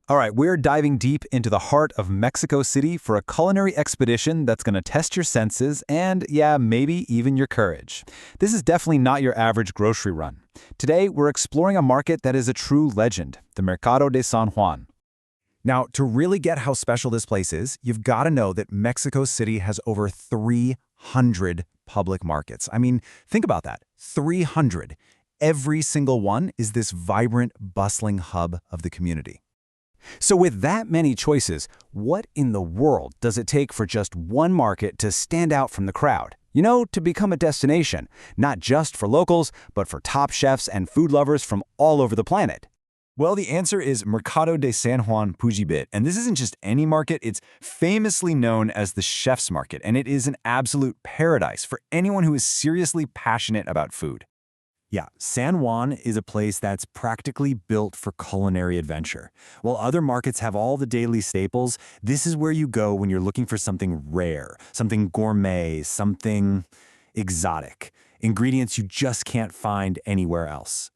All right, we're diving deep into the heart of Mexico City for a culinary expedition that's going to test your senses and, yeah, maybe even your courage. This is definitely not your average grocery run. Today, we're exploring a market that is a true legend, the Mercado de San Juan. Now, to really get how special this place is, you've got to know that Mexico City has over 300 public markets. I mean, think about that. 300. Every single one is this vibrant, bustling hub of the community. So with that many choices, what in the world does it take for just one market to stand out from the crowd? You know, to become a destination, not just for locals, but for top chefs and food lovers from all over the planet. Well, the answer is Mercado de San Juan Pugibet, and this isn't just any market, it's famously known as the chef's market, and it is an absolute paradise for anyone who is seriously passionate about food. Yeah, San Juan is a place that's practically built for culinary adventure. While other markets have all the daily staples, this is where you go when you're looking for something rare, something gourmet, something exotic, ingredients you just can't find anywhere else.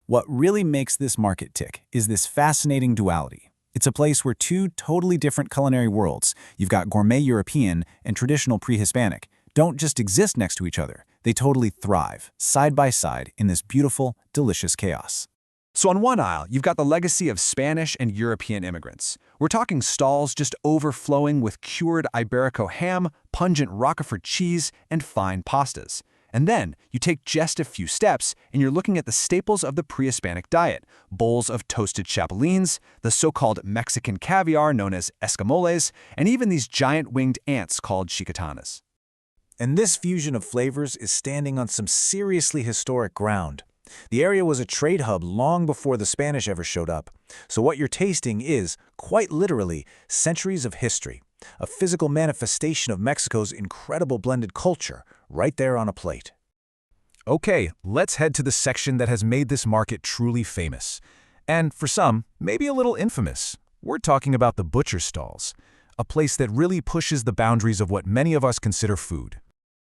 What really makes this market tick is this fascinating duality. It's a place where two totally different culinary worlds, you've got gourmet European and traditional pre-Hispanic, don't just exist next to each other. They totally thrive, side by side, in this beautiful, delicious chaos. So on one aisle, you've got the legacy of Spanish and European immigrants. We're talking stalls just overflowing with cured Iberico ham, pungent Roquefort cheese, and fine pastas. And then you take just a few steps, and you're looking at the staples of the pre-Hispanic diet, bowls of toasted chapulines, the so-called Mexican caviar known as escamoles, and even these giant winged ants called chicatanas. And this fusion of flavors is standing on some seriously historic ground. The area was a trade hub long before the Spanish ever showed up. So what you're tasting is, quite literally, centuries of history, a physical manifestation of Mexico's incredible blended culture, right there on a plate. Okay, let's head to the section that has made this market truly famous. And for some, maybe a little infamous. We're talking about the butcher stalls, a place that really pushes the boundaries of what many of us consider food.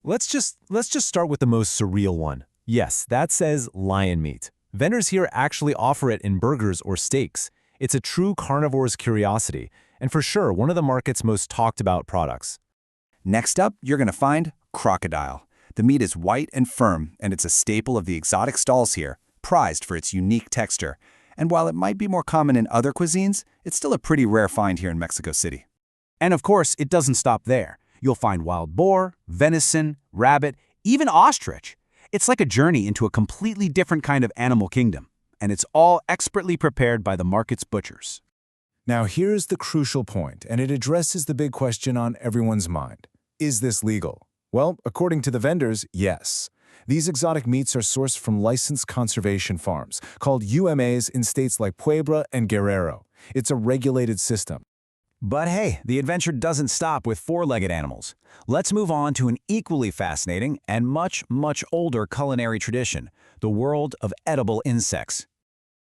Let's just start with the most surreal one. Yes, that says lion meat. Vendors here actually offer it in burgers or steaks. It's a true carnivore's curiosity, and for sure one of the market's most talked about products. Next up, you're going to find crocodile. The meat is white and firm, and it's a staple of the exotic stalls here, prized for its unique texture. And while it might be more common in other cuisines, it's still a pretty rare find here in Mexico City. And of course, it doesn't stop there. You'll find wild boar, venison, rabbit, even ostrich. It's like a journey into a completely different kind of animal kingdom, and it's all expertly prepared by the market's butchers. Now here's the crucial point, and it addresses the big question on everyone's mind. Is this legal? Well, according to the vendors, yes. These exotic meats are sourced from licensed conservation farms, called UMAs in states like Puebla and Guerrero. It's a regulated system. But hey, the adventure doesn't stop with four-legged animals. Let's move on to an equally fascinating and much, much older culinary tradition, the world of edible insects.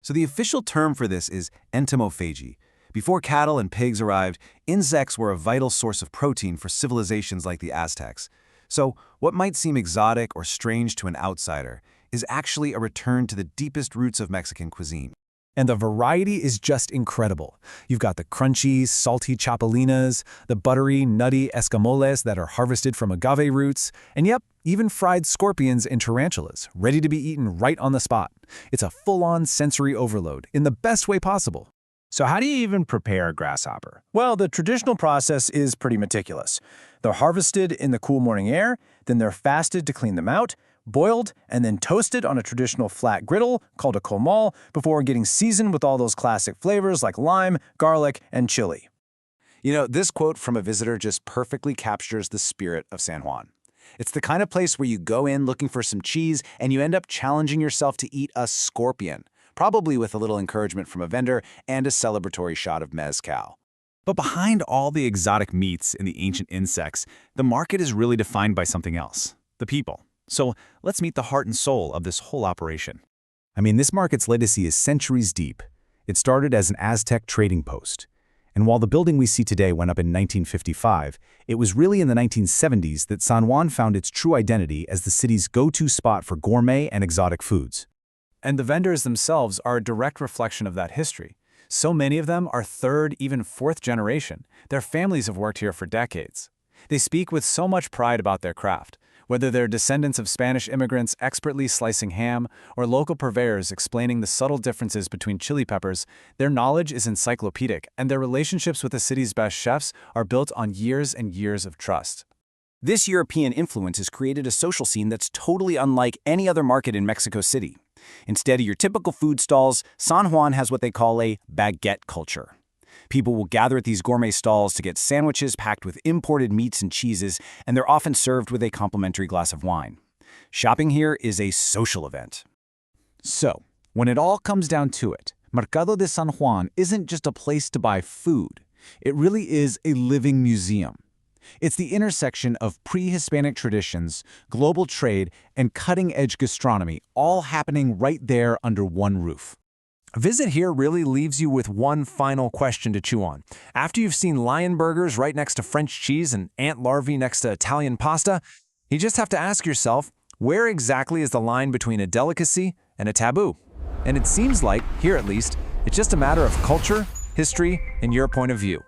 So the official term for this is entomophagy. Before cattle and pigs arrived, insects were a vital source of protein for civilizations like the Aztecs. So what might seem exotic or strange to an outsider is actually a return to the deepest roots of Mexican cuisine. And the variety is just incredible. You've got the crunchy, salty chapalinas, the buttery, nutty escamoles that are harvested from agave roots, and yep, even fried scorpions and tarantulas, ready to be eaten right on the spot. It's a full-on sensory overload in the best way possible. So how do you even prepare a grasshopper? Well, the traditional process is pretty meticulous. They're harvested in the cool morning air, then they're fasted to clean them out, boiled, and then toasted on a traditional flat griddle called a comal before getting seasoned with all those classic flavors like lime, garlic, and chili. You know, this quote from a visitor just perfectly captures the spirit of San Juan. It's the kind of place where you go in looking for some cheese and you end up challenging yourself to eat a scorpion, probably with a little encouragement from a vendor and a celebratory shot of mezcal. But behind all the exotic meats and the ancient insects, the market is really defined by something else, the people. So let's meet the heart and soul of this whole operation. I mean, this market's legacy is centuries deep. It started as an Aztec trading post. And while the building we see today went up in 1955, it was really in the 1970s that San Juan found its true identity as the city's go-to spot for gourmet and exotic foods. And the vendors themselves are a direct reflection of that history. So many of them are third, even fourth generation. Their families have worked here for decades. They speak with so much pride about their craft. Whether they're descendants of Spanish immigrants expertly slicing ham or local purveyors explaining the subtle differences between chili peppers, their knowledge is encyclopedic, and their relationships with the city's best chefs are built on years and years of trust. This European influence has created a social scene that's totally unlike any other market in Mexico City. Instead of your typical food stalls, San Juan has what they call a baguette culture. People will gather at these gourmet stalls to get sandwiches packed with imported meats and cheeses, and they're often served with a complimentary glass of wine. Shopping here is a social event. So, when it all comes down to it, Mercado de San Juan isn't just a place to buy food. It really is a living museum. It's the intersection of pre-Hispanic traditions, global trade, and cutting-edge gastronomy, all happening right there under one roof. A visit here really leaves you with one final question to chew on. After you've seen lion burgers right next to French cheese and ant larvae next to Italian pasta, you just have to ask yourself, where exactly is the line between a delicacy and a taboo? And it seems like, here at least, it's just a matter of culture, history, and your point of view.